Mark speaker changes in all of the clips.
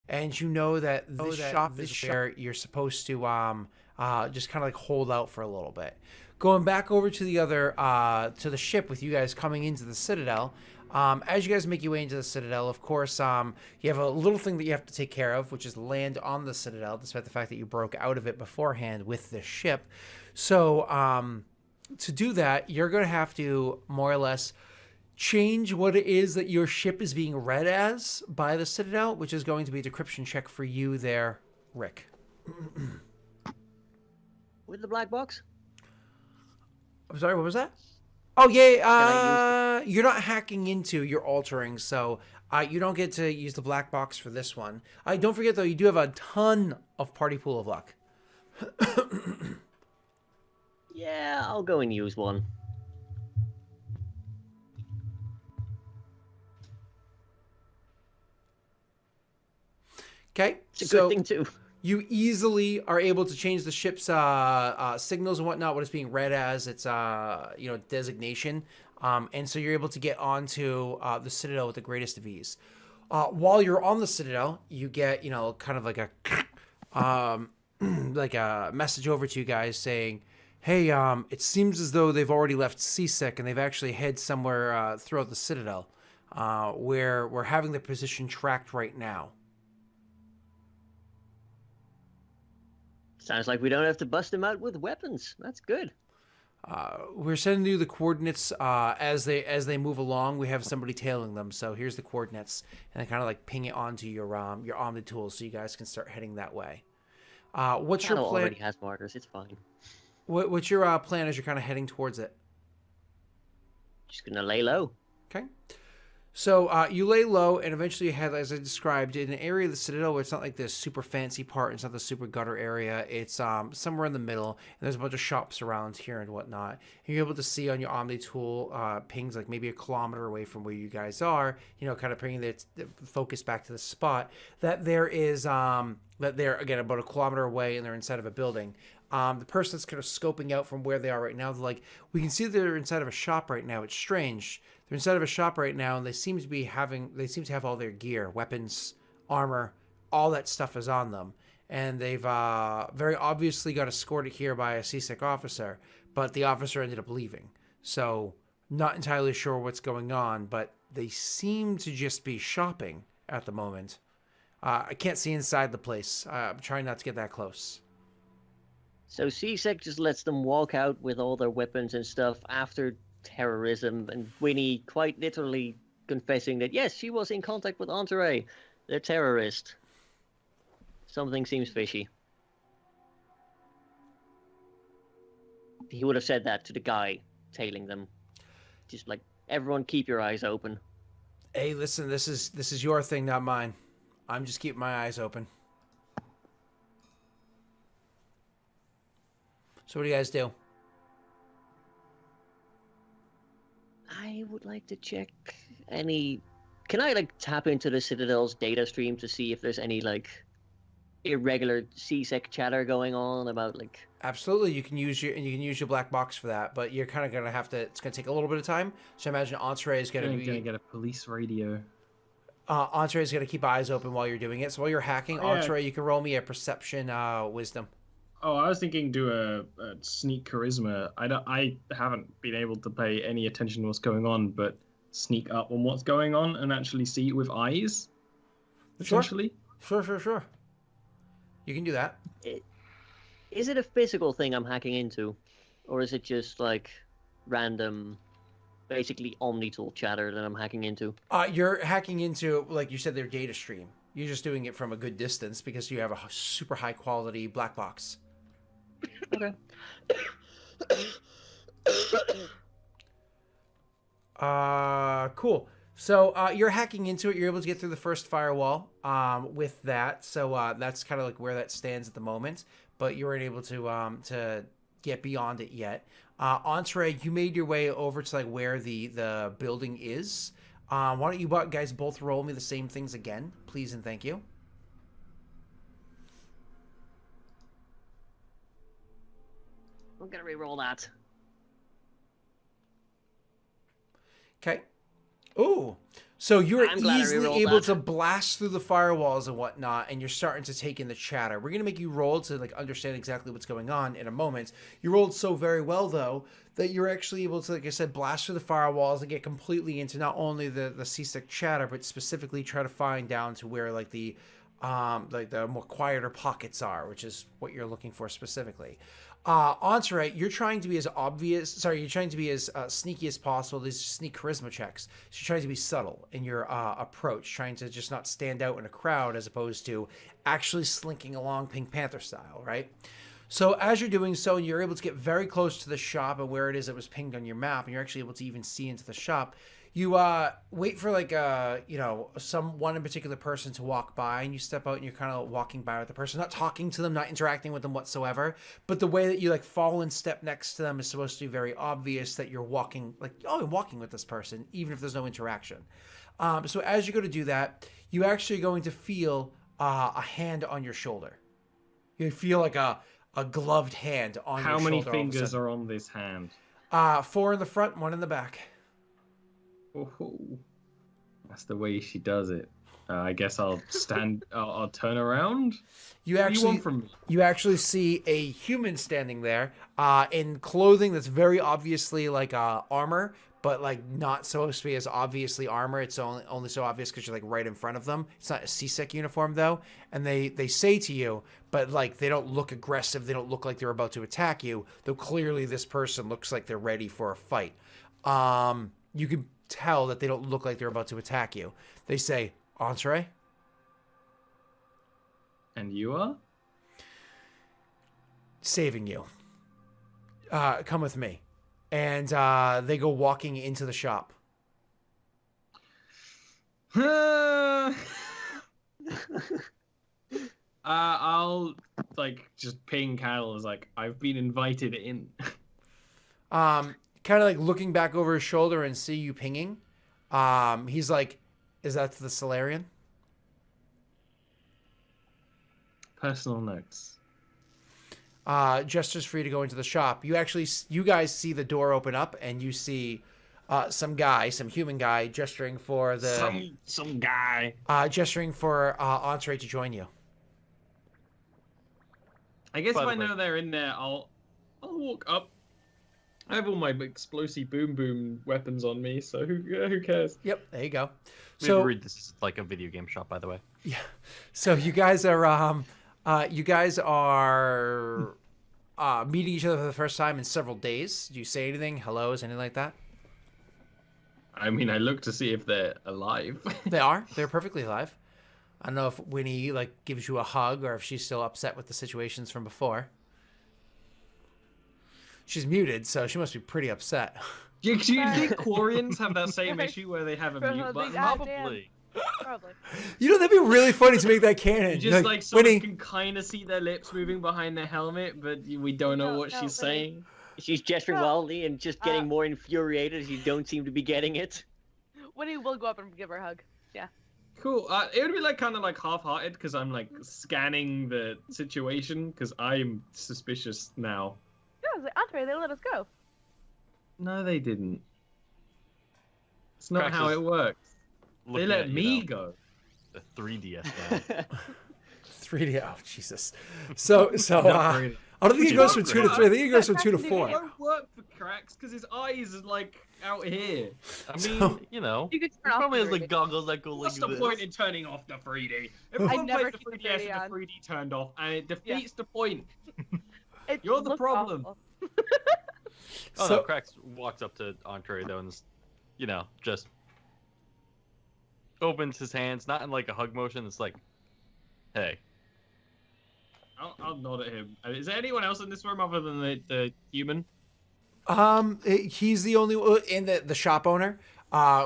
Speaker 1: and you know that this shop is where you're supposed to just kind of like hold out for a little bit. Going back over to the other to the ship with you guys coming into the Citadel. As you guys make your way into the Citadel, of course, you have a little thing that you have to take care of, which is land on the Citadel, despite the fact that you broke out of it beforehand with this ship. So, to do that, you're going to have to more or less change what it is that your ship is being read as by the Citadel, which is going to be a decryption check for you there, Rick.
Speaker 2: With the black box?
Speaker 1: I'm sorry, what was that? Oh, yeah,
Speaker 2: Can I use
Speaker 1: you're not hacking into, you're altering, so you don't get to use the black box for this one. Don't forget, though, you do have a ton of party pool of luck.
Speaker 2: Yeah, I'll go and use one.
Speaker 1: Okay,
Speaker 2: It's a
Speaker 1: so
Speaker 2: good thing too.
Speaker 1: you easily are able to change the ship's signals and whatnot, what it's being read as, its designation, and so you're able to get onto the Citadel with the greatest of ease. While you're on the Citadel, you get kind of like a like a message over to you guys saying, "Hey, it seems as though they've already left CSEC and they've actually head somewhere throughout the Citadel, where we're having the position tracked right now."
Speaker 2: Sounds like we don't have to bust them out with weapons. That's good.
Speaker 1: We're sending you the coordinates as they move along. We have somebody tailing them, so here's the coordinates, and I kind of like ping it onto your Omni tools so you guys can start heading that way. What's your
Speaker 2: Battle
Speaker 1: plan?
Speaker 2: already has markers. It's fine.
Speaker 1: What's your plan as you're kind of heading towards it?
Speaker 2: Just gonna lay low.
Speaker 1: Okay. So you lay low, and eventually you head, as I described, in an area of the Citadel where it's not like this super fancy part. It's not the super gutter area. It's somewhere in the middle, and there's a bunch of shops around here and whatnot. And you're able to see on your Omni tool pings like maybe a kilometer away from where you guys are. Kind of bringing the focus back to the spot that there is that they're again about a kilometer away, and they're inside of a building. The person that's kind of scoping out from where they are right now, they're like, we can see they're inside of a shop right now. It's strange. They're inside of a shop right now, and they seem to have all their gear, weapons, armor, all that stuff is on them. And they've very obviously got escorted here by a CSEC officer, but the officer ended up leaving. So, not entirely sure what's going on, but they seem to just be shopping at the moment. I can't see inside the place. I'm trying not to get that close.
Speaker 2: So CSEC just lets them walk out with all their weapons and stuff after terrorism, and Winnie quite literally confessing that yes, she was in contact with Entourage, the terrorist. Something seems fishy. He would have said that to the guy tailing them. Just like, everyone keep your eyes open.
Speaker 1: Hey, listen, this is your thing, not mine. I'm just keeping my eyes open. So what do you guys do?
Speaker 2: I would like to check any... Can I, like, tap into the Citadel's data stream to see if there's any, like, irregular CSEC chatter going on about, like...
Speaker 1: Absolutely, you can use your black box for that, but you're kind of gonna have to. It's gonna take a little bit of time. So I imagine Entree is
Speaker 3: Gonna get a police radio.
Speaker 1: Entree is gonna keep eyes open while you're doing it. So while you're hacking,
Speaker 3: Oh, yeah.
Speaker 1: Entree, you can roll me a perception wisdom.
Speaker 3: Oh, I was thinking do a sneak charisma. I haven't been able to pay any attention to what's going on, but sneak up on what's going on and actually see it with eyes. Essentially.
Speaker 1: Sure. You can do that.
Speaker 2: Is it a physical thing I'm hacking into? Or is it just, like, random, basically Omnitool chatter that I'm hacking into?
Speaker 1: You're hacking into, like you said, their data stream. You're just doing it from a good distance because you have a super high quality black box.
Speaker 2: Okay.
Speaker 1: Cool. So you're hacking into it. You're able to get through the first firewall with that. So that's kind of like where that stands at the moment. But you weren't able to get beyond it yet. Entree, you made your way over to like where the building is. Why don't you guys both roll me the same things again, please and thank you.
Speaker 2: I'm gonna re-roll that.
Speaker 1: Okay. Ooh. So you're
Speaker 2: I'm glad I
Speaker 1: easily
Speaker 2: rerolled
Speaker 1: able
Speaker 2: that.
Speaker 1: to blast through the firewalls and whatnot, and you're starting to take in the chatter. We're gonna make you roll to like understand exactly what's going on in a moment. You rolled so very well though that you're actually able to, like I said, blast through the firewalls and get completely into not only the seasick chatter, but specifically try to find down to where like the more quieter pockets are, which is what you're looking for specifically. Entourage, you're trying to be as obvious. Sorry, you're trying to be as sneaky as possible. These sneak charisma checks. So you're trying to be subtle in your approach, trying to just not stand out in a crowd, as opposed to actually slinking along Pink Panther style, right? So as you're doing so, you're able to get very close to the shop and where it is that was pinged on your map, and you're actually able to even see into the shop. You wait for like one in particular person to walk by, and you step out and you're kind of walking by with the person, not talking to them, not interacting with them whatsoever. But the way that you like fall in step next to them is supposed to be very obvious that you're walking like, oh, I'm walking with this person, even if there's no interaction. So as you go to do that, you actually are going to feel a hand on your shoulder. You feel like a gloved hand on your
Speaker 3: How
Speaker 1: shoulder.
Speaker 3: many fingers are on this hand?
Speaker 1: 4 in the front, 1 in the back.
Speaker 3: Oh, that's the way she does it. I guess I'll stand. I'll turn around.
Speaker 1: You
Speaker 3: What do
Speaker 1: actually
Speaker 3: you want from me?
Speaker 1: you actually see a human standing there in clothing that's very obviously like armor, but like not supposed to be as obviously armor. It's only so obvious because you're like right in front of them. It's not a CSEC uniform though, and they say to you, but like they don't look aggressive. They don't look like they're about to attack you. Though clearly this person looks like they're ready for a fight. You can tell that they don't look like they're about to attack you. They say, "Entree."
Speaker 3: And you are?
Speaker 1: Saving you. Come with me. And they go walking into the shop.
Speaker 3: I'll like just ping Cal as like I've been invited in.
Speaker 1: Kind of like looking back over his shoulder and see you pinging. He's like, is that the Solarian?
Speaker 3: Personal notes.
Speaker 1: Gestures for you to go into the shop. You guys see the door open up, and you see some human guy, gesturing for
Speaker 3: some guy.
Speaker 1: Gesturing for Entree to join you.
Speaker 3: I guess
Speaker 4: By
Speaker 3: if
Speaker 4: the
Speaker 3: I
Speaker 4: way-
Speaker 3: know they're in there, I'll walk up. I have all my explosive boom weapons on me, so who cares?
Speaker 1: Yep, there you go.
Speaker 4: We
Speaker 1: So
Speaker 4: read this is like a video game shop, by the way.
Speaker 1: yeah, so you guys are meeting each other for the first time in several days. Do you say anything? Hellos, anything like that?
Speaker 3: I mean, I look to see if they're alive.
Speaker 1: They are. They're perfectly alive. I don't know if Winnie like gives you a hug or if she's still upset with the situations from before. She's muted, so she must be pretty upset.
Speaker 3: Do you think Quarians have that same issue where they have a
Speaker 5: Bro,
Speaker 3: mute
Speaker 5: they
Speaker 3: button?
Speaker 5: got-
Speaker 4: Probably.
Speaker 5: Probably.
Speaker 1: You know, that'd be really funny to make that canon.
Speaker 3: You just like sort
Speaker 1: Winnie.
Speaker 3: of can kind of see their lips moving behind their helmet, but we don't know
Speaker 5: No,
Speaker 3: what
Speaker 5: no,
Speaker 3: she's
Speaker 5: Winnie.
Speaker 3: saying.
Speaker 2: She's gesturing
Speaker 5: Bro,
Speaker 2: wildly and just getting more infuriated as you don't seem to be getting it.
Speaker 5: Winnie will go up and give her a hug.
Speaker 3: Cool. It would be like kind of like half-hearted because I'm like scanning the situation because I'm suspicious now.
Speaker 5: Yeah, I was like, Andre, they let us go.
Speaker 3: No, they didn't. It's not
Speaker 4: Praxis
Speaker 3: how it works. They
Speaker 4: Looking
Speaker 3: let
Speaker 4: at,
Speaker 3: me go.
Speaker 4: The 3DS now.
Speaker 1: 3D. Oh, Jesus. So
Speaker 3: Not really.
Speaker 1: I don't think it
Speaker 4: Which
Speaker 1: goes
Speaker 4: is
Speaker 1: from 2 to
Speaker 4: upgrade.
Speaker 1: 3. I think it goes from 2 to
Speaker 5: It
Speaker 1: 4.
Speaker 3: It won't work for Cracks because his eyes are like out here.
Speaker 4: I mean,
Speaker 1: So-
Speaker 4: you know,
Speaker 5: You could
Speaker 4: he
Speaker 5: turn off
Speaker 4: probably
Speaker 5: the
Speaker 4: has like
Speaker 5: 3D.
Speaker 4: goggles that go
Speaker 3: What's
Speaker 4: like
Speaker 3: the
Speaker 4: this.
Speaker 3: point in turning off the 3D? Everyone
Speaker 5: never
Speaker 3: plays the
Speaker 5: keep the
Speaker 3: 3DS
Speaker 5: 3D
Speaker 3: and the
Speaker 5: on.
Speaker 3: 3D turned off, and it defeats the point.
Speaker 5: It
Speaker 3: You're the
Speaker 5: looked
Speaker 3: problem.
Speaker 5: awful.
Speaker 4: Oh
Speaker 1: So-
Speaker 4: no, Cracks walks up to Entree though and, just opens his hands, not in like a hug motion. It's like, hey.
Speaker 3: I'll nod at him. Is there anyone else in this room other than the human?
Speaker 1: He's the only in the shop owner,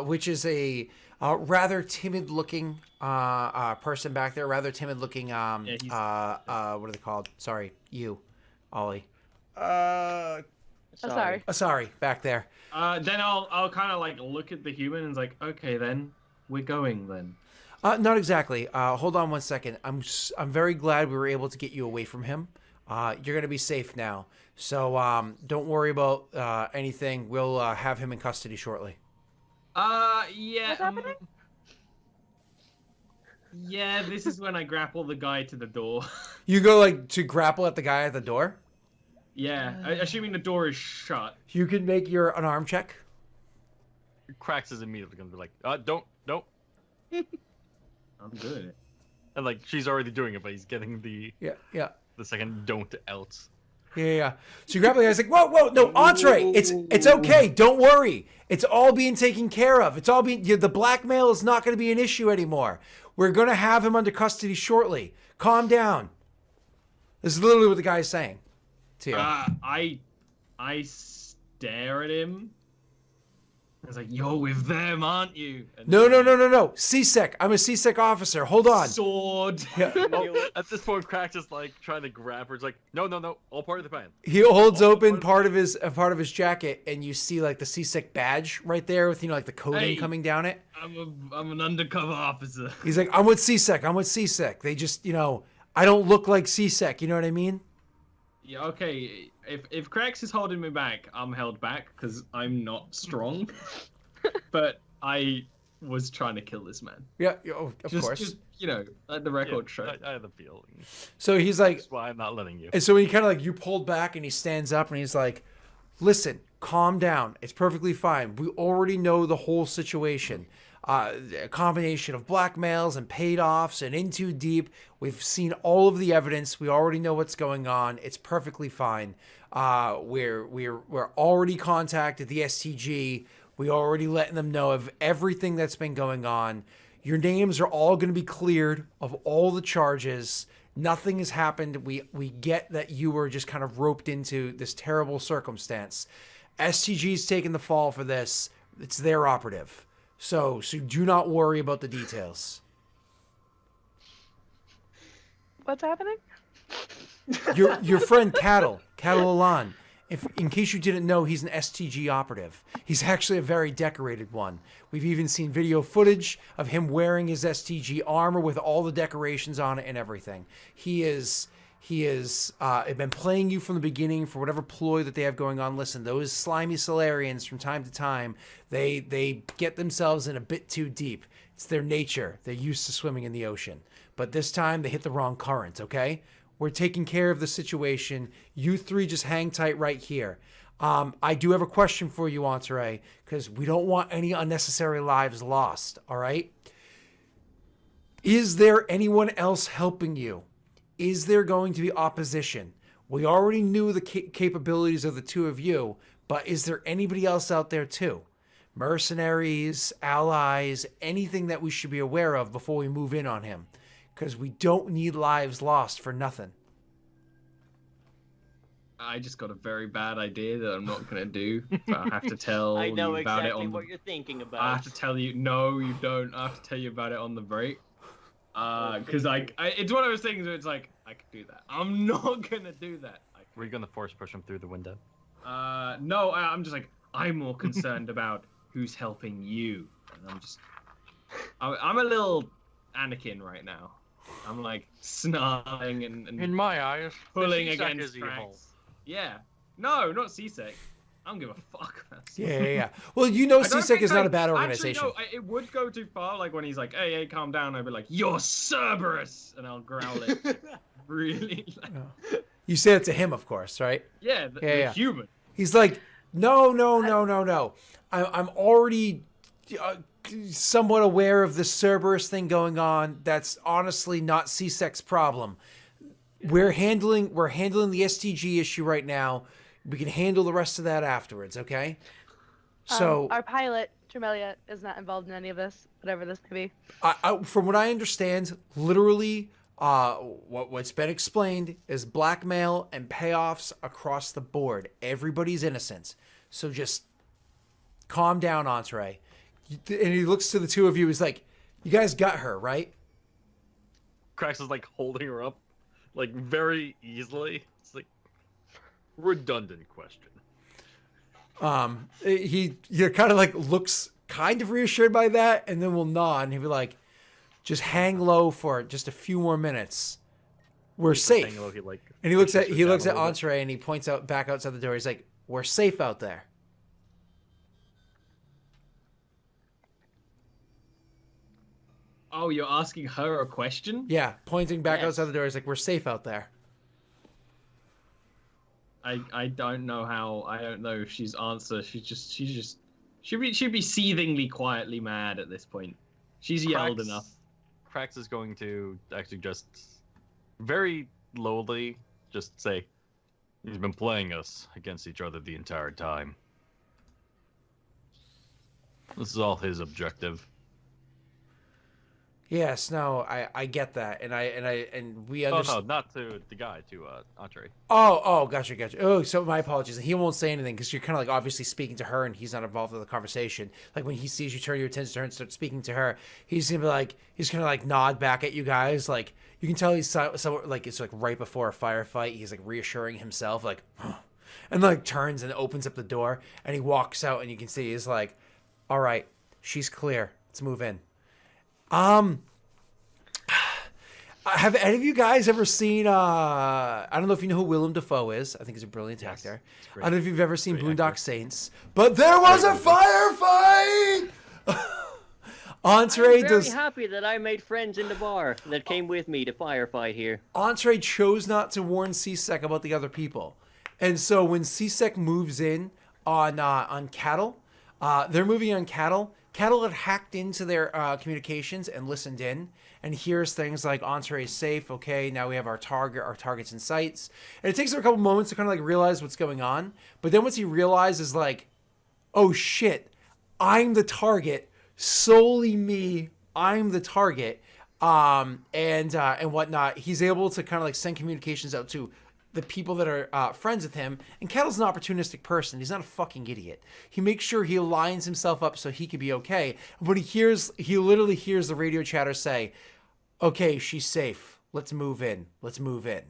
Speaker 1: which is a rather timid looking person back there. Rather timid looking.
Speaker 3: he's-
Speaker 1: What are they called? Sorry, you, Ollie.
Speaker 5: Sorry.
Speaker 1: Sorry, back there.
Speaker 3: Then I'll kind of like look at the human and it's like, okay, then we're going then.
Speaker 1: Not exactly. Hold on one second. I'm very glad we were able to get you away from him. You're gonna be safe now. So don't worry about anything. We'll have him in custody shortly.
Speaker 3: Yeah.
Speaker 5: What's happening?
Speaker 3: Yeah, this is when I grapple the guy to the door.
Speaker 1: You go like to grapple at the guy at the door.
Speaker 3: Yeah, assuming the door is shut.
Speaker 1: You can make your an arm check.
Speaker 4: Cracks is immediately gonna be like, don't.
Speaker 3: I'm doing it.
Speaker 4: And like she's already doing it, but he's getting the
Speaker 1: Yeah.
Speaker 4: second don't else.
Speaker 1: Yeah. So you grab the guy's like, whoa, no, entree. It's okay. Don't worry. It's all being taken care of. It's all being. The blackmail is not going to be an issue anymore. We're going to have him under custody shortly. Calm down. This is literally what the guy's saying to you.
Speaker 3: I stare at him. I was like, "You're with them, aren't you?" And
Speaker 1: No. CSEC. I'm a CSEC officer. Hold on.
Speaker 3: Sword.
Speaker 1: Yeah.
Speaker 4: Oh, at this point, Cracks is like trying to grab her. It's like, no, all part of the plan.
Speaker 1: He holds open part of his jacket, and you see like the CSEC badge right there with like the coding
Speaker 3: Hey.
Speaker 1: coming down it.
Speaker 3: I'm an undercover officer.
Speaker 1: He's like, I'm with CSEC. They just, I don't look like CSEC. You know what I mean?
Speaker 3: Yeah, okay. If Krax is holding me back, I'm held back because I'm not strong. But I was trying to kill this man.
Speaker 1: Yeah, of course.
Speaker 3: Just let the record show.
Speaker 4: I have a feeling.
Speaker 1: So he's like,
Speaker 4: That's why I'm not letting you.
Speaker 1: and so when he kind of like you pulled back and he stands up and he's like, listen, calm down. It's perfectly fine. We already know the whole situation. A combination of blackmails and paid offs and in too deep. We've seen all of the evidence. We already know what's going on. It's perfectly fine. We're already contacted the STG. We already letting them know of everything that's been going on. Your names are all going to be cleared of all the charges. Nothing has happened. We get that you were just kind of roped into this terrible circumstance. STG's taking the fall for this. It's their operative. So do not worry about the details.
Speaker 5: What's happening?
Speaker 1: Your friend Cattle Alan, in case you didn't know, he's an STG operative. He's actually a very decorated one. We've even seen video footage of him wearing his STG armor with all the decorations on it and everything. He has been playing you from the beginning for whatever ploy that they have going on. Listen, those slimy Solarians from time to time, they get themselves in a bit too deep. It's their nature. They're used to swimming in the ocean. But this time they hit the wrong current, okay? We're taking care of the situation. You three just hang tight right here. I do have a question for you, Entree, because we don't want any unnecessary lives lost, all right? Is there anyone else helping you? Is there going to be opposition? We already knew the capabilities of the two of you, but is there anybody else out there too? Mercenaries, allies, anything that we should be aware of before we move in on him? Because we don't need lives lost for nothing.
Speaker 3: I just got a very bad idea that I'm not gonna do. But I have to tell
Speaker 2: I know
Speaker 3: you about it
Speaker 2: exactly
Speaker 3: on
Speaker 2: what
Speaker 3: the.
Speaker 2: you're thinking
Speaker 3: I
Speaker 2: about.
Speaker 3: have to tell you. No, you don't. I have to tell you about it on the break. Because it's one of those things where it's like I could do that. I'm not gonna do that.
Speaker 4: Were you gonna force push him through the window?
Speaker 3: No. I'm just like I'm more concerned about who's helping you. And I'm a little Anakin right now. I'm like snarling and
Speaker 4: In my eyes,
Speaker 3: pulling
Speaker 4: the Seasec
Speaker 3: against
Speaker 4: is evil.
Speaker 3: Krax. Yeah. No, not CSEC. I don't give a fuck about CSEC.
Speaker 1: Yeah. Well, you know
Speaker 3: I don't
Speaker 1: CSEC
Speaker 3: think
Speaker 1: is not a bad
Speaker 3: Actually,
Speaker 1: organization.
Speaker 3: no, it would go too far. Like when he's like, hey, calm down. I'd be like, you're Cerberus. And I'll growl it. Really?
Speaker 1: You say it to him, of course, right?
Speaker 3: Yeah, the human.
Speaker 1: He's like, no. I'm already somewhat aware of this Cerberus thing going on. That's honestly not CSEC's problem. We're handling the STG issue right now. We can handle the rest of that afterwards, okay? So
Speaker 5: Our pilot, Tremelia, is not involved in any of this, whatever this may be.
Speaker 1: from what I understand, literally, what's been explained is blackmail and payoffs across the board. Everybody's innocent. So just calm down, Entree. And he looks to the two of you. He's like, you guys got her, right?
Speaker 4: Cracks is like holding her up, like very easily. It's like redundant question.
Speaker 1: He kind of like looks kind of reassured by that, and then will nod, and he'll be like, just hang low for just a few more minutes. We're safe.
Speaker 4: Hang low, like,
Speaker 1: And he looks at
Speaker 4: pushes her down a little bit.
Speaker 1: Entree, and he points out back outside the door. He's like, we're safe out there.
Speaker 3: Oh, you're asking her a question?
Speaker 1: Yeah, pointing back
Speaker 2: Yes.
Speaker 1: outside the door. He's like, we're safe out there.
Speaker 3: I don't know how. I don't know if she's answer. She'd be seethingly quietly mad at this point. She's yelled enough.
Speaker 4: Krax is going to actually just very lowly just say, he's been playing us against each other the entire time. This is all his objective.
Speaker 1: Yes, no, I get that, and we understand.
Speaker 4: No, not to the guy, to Entree.
Speaker 1: Oh, gotcha. Oh, so my apologies. He won't say anything because you're kind of like obviously speaking to her, and he's not involved in the conversation. Like when he sees you turn your attention to her and start speaking to her, he's gonna be like, he's gonna like nod back at you guys. Like you can tell he's so like it's like right before a firefight. He's like reassuring himself, like, and like turns and opens up the door, and he walks out, and you can see he's like, all right, she's clear. Let's move in. Have any of you guys ever seen? I don't know if you know who Willem Dafoe is. I think he's a brilliant actor. I don't know if you've ever seen
Speaker 4: Great
Speaker 1: Boondock
Speaker 4: actor.
Speaker 1: Saints, but there was a firefight. Entree
Speaker 2: I'm very
Speaker 1: does.
Speaker 2: happy that I made friends in the bar that came with me to firefight here.
Speaker 1: Entree chose not to warn CSEC about the other people, and so when CSEC moves in on cattle, they're moving on cattle. Cattle had hacked into their communications and listened in and hears things like Entree is safe. Okay, now we have our targets in sights. And it takes him a couple moments to kind of like realize what's going on. But then once he realizes like, oh shit, I'm the target, solely me, I'm the target, and whatnot. He's able to kind of like send communications out to the people that are friends with him. And Kettle's an opportunistic person. He's not a fucking idiot. He makes sure he aligns himself up so he can be okay. But he literally hears the radio chatter say, okay, she's safe. Let's move in. Let's move in.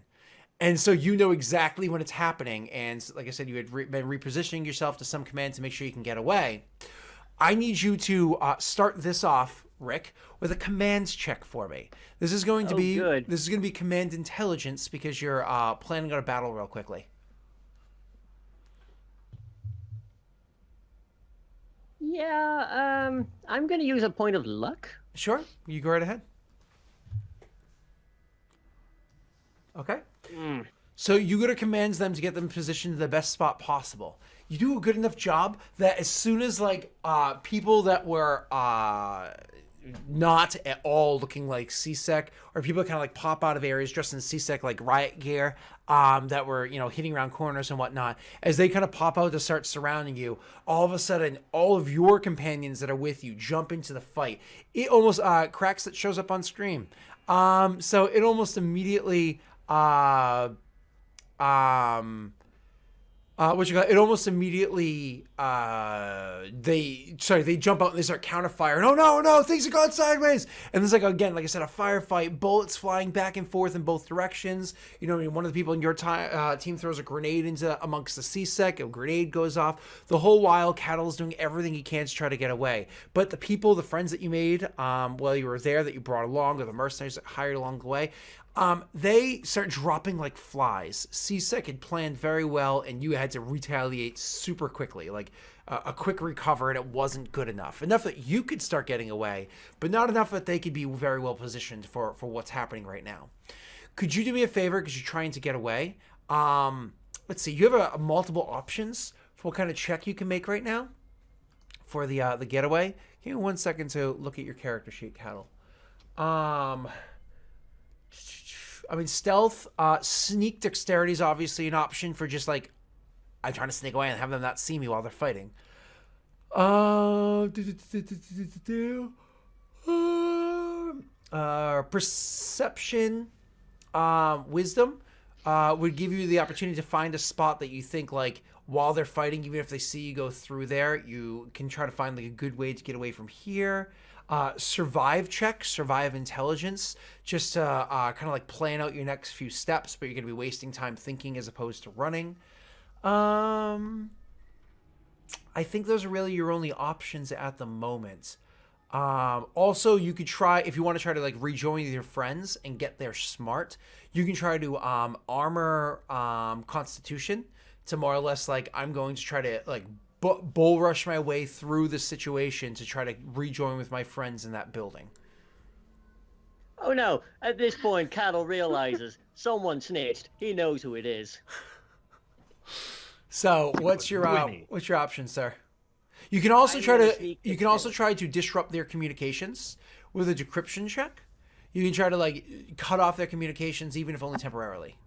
Speaker 1: And so you know exactly when it's happening. And like I said, you had been repositioning yourself to some command to make sure you can get away. I need you to start this off, Rick, with a commands check for me. This is going to be
Speaker 2: good.
Speaker 1: This is going to be command intelligence because you're planning out a battle real quickly.
Speaker 2: Yeah, I'm gonna use a point of luck.
Speaker 1: Sure, you go right ahead. Okay. So you go to commands them to get them positioned in the best spot possible. You do a good enough job that as soon as like people that were not at all looking like CSEC, or people that kind of like pop out of areas dressed in CSEC like riot gear, that were, you know, hitting around corners and whatnot, as they kind of pop out to start surrounding you, all of a sudden all of your companions that are with you jump into the fight. It almost Cracks that shows up on screen. So it almost immediately it almost immediately they jump out and they start counterfire. No, things are going sideways. And there's like, again, like I said, a firefight, bullets flying back and forth in both directions. You know, one of the people in your team throws a grenade amongst the CSEC, a grenade goes off. The whole while Cattle's doing everything he can to try to get away. But the people, the friends that you made while you were there, that you brought along, or the mercenaries that hired along the way, they start dropping like flies. CSEC had planned very well, and you had to retaliate super quickly, like a quick recover, and it wasn't good enough. Enough that you could start getting away, but not enough that they could be very well positioned for what's happening right now. Could you do me a favor, because you're trying to get away? Let's see, you have a multiple options for what kind of check you can make right now for the getaway. Give me 1 second to look at your character sheet, Cattle. I mean, stealth, sneak dexterity is obviously an option for just like, I'm trying to sneak away and have them not see me while they're fighting. Perception, wisdom, would give you the opportunity to find a spot that you think like while they're fighting, even if they see you go through there, you can try to find like a good way to get away from here. Survive check, survive intelligence, just to kind of like plan out your next few steps, but you're going to be wasting time thinking as opposed to running. I think those are really your only options at the moment. Also, you could try, if you want to try to like rejoin with your friends and get there smart, you can try to armor Constitution to more or less like, I'm going to try to like bull rush my way through the situation to try to rejoin with my friends in that building.
Speaker 2: Oh no! At this point, Cattle realizes someone snitched. He knows who it is.
Speaker 1: So what's your
Speaker 4: Winnie.
Speaker 1: option, sir? You can also
Speaker 2: I'm
Speaker 1: try
Speaker 2: gonna
Speaker 1: to
Speaker 2: sneak
Speaker 1: you
Speaker 2: and
Speaker 1: can also
Speaker 2: kill.
Speaker 1: try to disrupt their communications with a decryption check. You can try to like cut off their communications, even if only temporarily.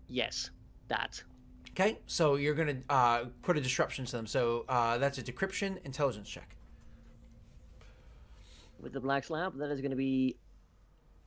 Speaker 2: Yes, that.
Speaker 1: Okay, so you're gonna put a disruption to them. So that's a decryption intelligence check.
Speaker 2: With the black slab, that is going to be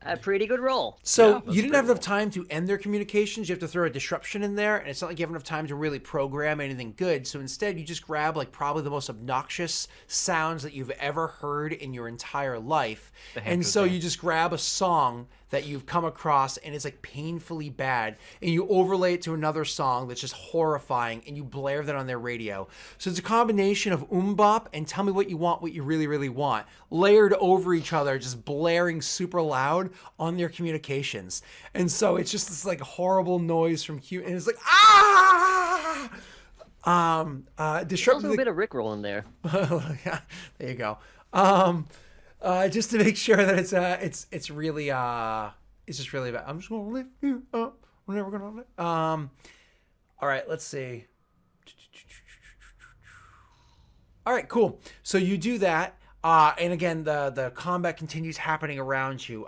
Speaker 2: a pretty good roll.
Speaker 1: So
Speaker 4: Yeah, that's
Speaker 1: you didn't
Speaker 4: a
Speaker 1: have
Speaker 4: great
Speaker 1: enough time to end their communications. You have to throw a disruption in there, and it's not like you have enough time to really program anything good. So instead, you just grab like probably the most obnoxious sounds that you've ever heard in your entire life,
Speaker 4: The
Speaker 1: and
Speaker 4: Hanko
Speaker 1: so you
Speaker 4: dance.
Speaker 1: just grab a song that you've come across and it's like painfully bad, and you overlay it to another song that's just horrifying, and you blare that on their radio. So it's a combination of bop and tell me what you want, what you really, really want, layered over each other, just blaring super loud on their communications. And so it's just this like horrible noise from Q, and it's like
Speaker 2: There's
Speaker 1: disrupt
Speaker 2: also a bit of Rickroll in there.
Speaker 1: yeah, there you go. Just to make sure that it's really it's just really bad. I'm just gonna lift you up. We're never gonna lift. All right, let's see. All right, cool. So you do that. And again, the combat continues happening around you.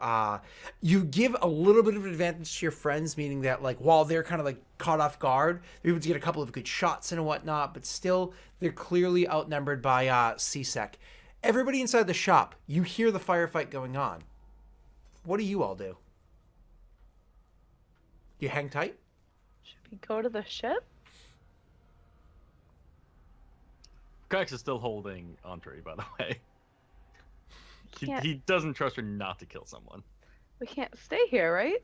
Speaker 1: You give a little bit of an advantage to your friends, meaning that like while they're kind of like caught off guard, they're able to get a couple of good shots in and whatnot, but still they're clearly outnumbered by CSEC. Everybody inside the shop, you hear the firefight going on. What do you all do? You hang tight?
Speaker 5: Should we go to the ship?
Speaker 4: Krax is still holding Andre, by the way.
Speaker 5: Can't-
Speaker 4: He doesn't trust her not to kill someone.
Speaker 5: We can't stay here, right?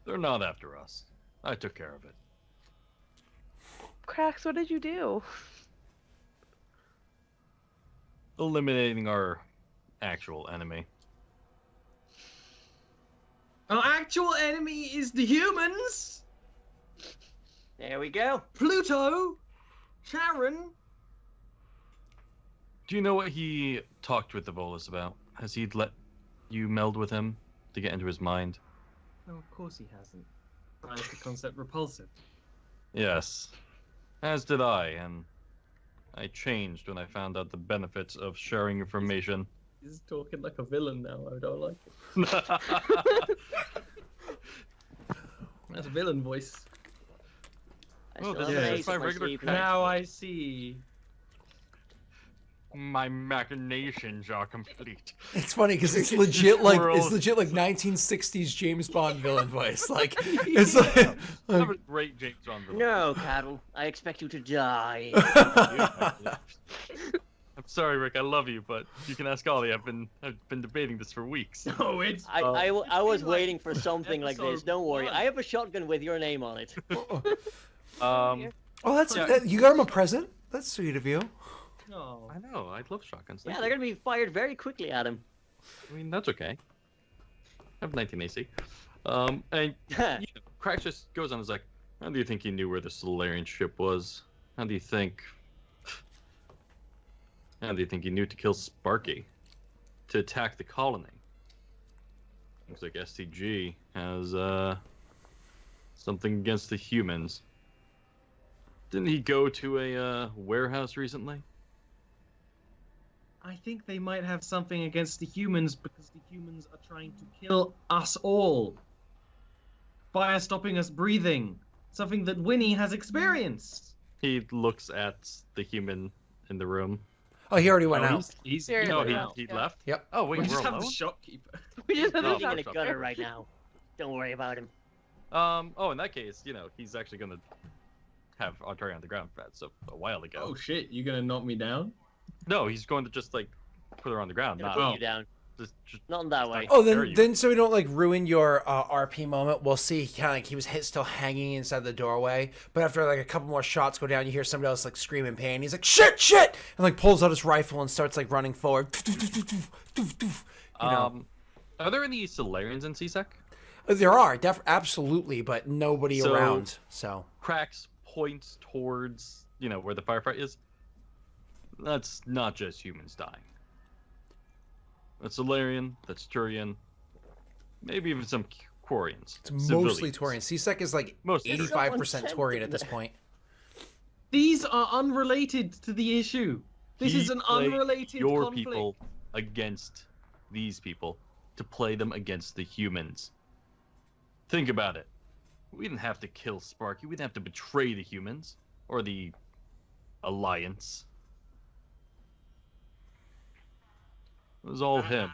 Speaker 4: They're not after us. I took care of it.
Speaker 5: Cracks, what did you do?
Speaker 4: Eliminating our actual enemy.
Speaker 3: Our actual enemy is the humans.
Speaker 2: There we go.
Speaker 3: Pluto. Sharon.
Speaker 4: Do you know what he talked with the Volus about? Has he let you meld with him to get into his mind?
Speaker 3: No, of course he hasn't. Finds the concept repulsive.
Speaker 4: Yes. As did I, and I changed when I found out the benefits of sharing information.
Speaker 3: He's talking like a villain now. I don't like it. That's a villain voice.
Speaker 2: I
Speaker 4: Oh,
Speaker 2: still
Speaker 4: this
Speaker 2: have an
Speaker 3: is
Speaker 2: ace
Speaker 4: my
Speaker 2: up my
Speaker 4: regular
Speaker 2: sleeve.
Speaker 4: Krax.
Speaker 3: Now I see.
Speaker 4: My machinations are complete.
Speaker 1: It's funny because it's legit like
Speaker 4: World.
Speaker 1: 1960s James Bond villain voice. Like it's like,
Speaker 4: Have a great James Bond villain.
Speaker 2: No, Cattle. I expect you to die.
Speaker 4: I'm sorry, Rick. I love you, but you can ask Ollie. I've been debating this for weeks.
Speaker 3: No, it's.
Speaker 2: I was
Speaker 3: Like,
Speaker 2: waiting for something like this.
Speaker 3: episode
Speaker 2: Don't worry.
Speaker 3: one.
Speaker 2: I have a shotgun with your name on it.
Speaker 1: oh, that's
Speaker 4: Yeah.
Speaker 1: you got him a present. That's sweet of you.
Speaker 3: No.
Speaker 4: I know. I love shotguns.
Speaker 2: Yeah,
Speaker 4: Thank
Speaker 2: they're
Speaker 4: you.
Speaker 2: going to be fired very quickly at him.
Speaker 4: I mean, that's okay. I have 19 AC. And you know, Crax just goes on. Is like, how do you think he knew where the Solarian ship was? How do you think? How do you think he knew to kill Sparky? To attack the colony? Looks like STG has something against the humans. Didn't he go to a warehouse recently?
Speaker 3: I think they might have something against the humans because the humans are trying to kill us all. By stopping us breathing. Something that Winnie has experienced.
Speaker 4: He looks at the human in the room.
Speaker 1: Oh, he already went out.
Speaker 3: He's
Speaker 5: Here,
Speaker 4: No,
Speaker 5: he
Speaker 4: he,
Speaker 5: went out,
Speaker 4: he
Speaker 5: yeah.
Speaker 4: left?
Speaker 1: Yep.
Speaker 4: Oh, wait,
Speaker 3: we
Speaker 4: we're
Speaker 3: just have
Speaker 4: alone?
Speaker 3: the shopkeeper.
Speaker 5: We just had
Speaker 4: No,
Speaker 5: a
Speaker 2: He's in a
Speaker 4: shotgun.
Speaker 2: gutter right now. Don't worry about him.
Speaker 4: Oh, in that case, he's actually gonna have Andre on the ground. That's a while ago.
Speaker 3: Oh shit, you gonna knock me down?
Speaker 4: No, he's going to just like put her on the ground.
Speaker 2: Gonna
Speaker 4: Not
Speaker 2: put you down.
Speaker 4: just
Speaker 2: Not in that way.
Speaker 1: Oh,
Speaker 4: There
Speaker 1: then
Speaker 4: you
Speaker 1: then so we don't like ruin your RP moment. We'll see. He was still hanging inside the doorway, but after like a couple more shots go down, you hear somebody else like scream in pain. He's like shit, and like pulls out his rifle and starts like running forward. You know.
Speaker 4: Are there any Solarians in CSEC?
Speaker 1: There are absolutely, but nobody
Speaker 4: So-
Speaker 1: around. So
Speaker 4: Cracks points towards where the firefight is. That's not just humans dying. That's Solarian, that's Turian, maybe even some Quarians.
Speaker 1: It's mostly
Speaker 4: Civilians.
Speaker 1: Taurian. C-Sec is like
Speaker 4: Mostly.
Speaker 1: 85% Taurian at this
Speaker 2: There.
Speaker 1: point.
Speaker 3: These are unrelated to the issue. This
Speaker 4: He
Speaker 3: is an
Speaker 4: played
Speaker 3: unrelated
Speaker 4: your
Speaker 3: conflict.
Speaker 4: people against these people to play them against the humans. Think about it. We didn't have to kill Sparky. We didn't have to betray the humans or the Alliance. It was all him.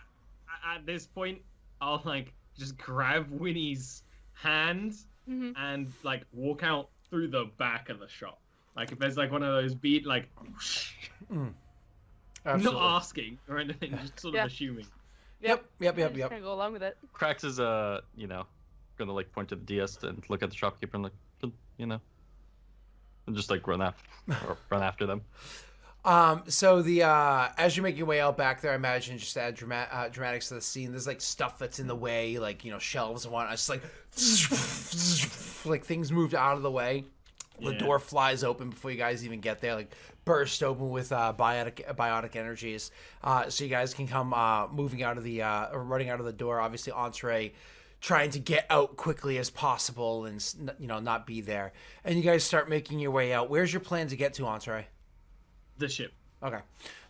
Speaker 3: At this point, I'll like just grab Winnie's hand
Speaker 5: Hmm.
Speaker 3: and like walk out through the back of the shop. Like if there's like one of those beat like
Speaker 1: Absolutely.
Speaker 3: not asking or anything, just sort
Speaker 5: Yeah.
Speaker 3: of assuming.
Speaker 1: Yep.
Speaker 5: Just gonna go along with it.
Speaker 4: Krax is gonna like point to the DS and look at the shopkeeper and like, and just like run after them.
Speaker 1: So the as you're making your way out back there, I imagine just to add dramatics to the scene. There's like stuff that's in the way, like shelves and whatnot. It's like things moved out of the way. The
Speaker 3: Yeah.
Speaker 1: door flies open before you guys even get there, like burst open with biotic energies. So you guys can come moving out of the running out of the door. Obviously, Entree trying to get out quickly as possible and not be there. And you guys start making your way out. Where's your plan to get to, Entree?
Speaker 3: The ship.
Speaker 1: Okay.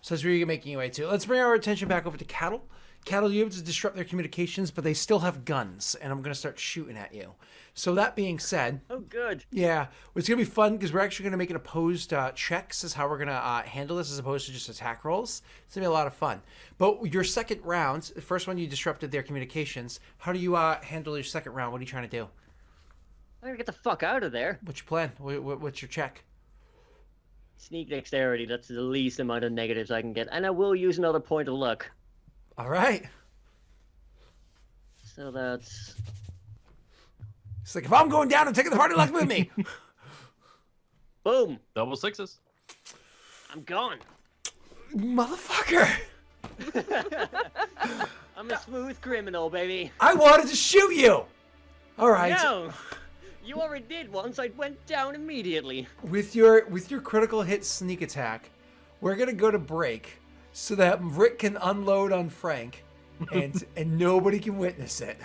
Speaker 1: So that's where you're making your way to. Let's bring our attention back over to Cattle. Cattle, you're able to disrupt their communications, but they still have guns, and I'm going to start shooting at you. So that being said,
Speaker 2: Oh, good.
Speaker 1: yeah, it's going to be fun because we're actually going to make it opposed checks is how we're going to handle this as opposed to just attack rolls. It's going to be a lot of fun. But your second round, the first one you disrupted their communications, how do you handle your second round? What are you trying to do?
Speaker 2: I'm gonna get the fuck out of there.
Speaker 1: What's your plan? What's your check?
Speaker 2: Sneak dexterity, that's the least amount of negatives I can get. And I will use another point of luck.
Speaker 1: All right.
Speaker 2: So that's...
Speaker 1: It's like, if I'm going down, I'm taking the party luck with me.
Speaker 2: Boom!
Speaker 4: Double sixes.
Speaker 2: I'm gone.
Speaker 1: Motherfucker.
Speaker 2: I'm a smooth criminal, baby.
Speaker 1: I wanted to shoot you. All right.
Speaker 2: No! You already did once. I went down immediately.
Speaker 1: With your critical hit sneak attack, we're gonna go to break so that Rick can unload on Frank, and nobody can witness it.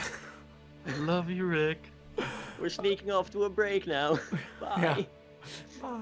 Speaker 4: Love you, Rick.
Speaker 2: We're sneaking off to a break now. Bye.
Speaker 1: Yeah. Bye.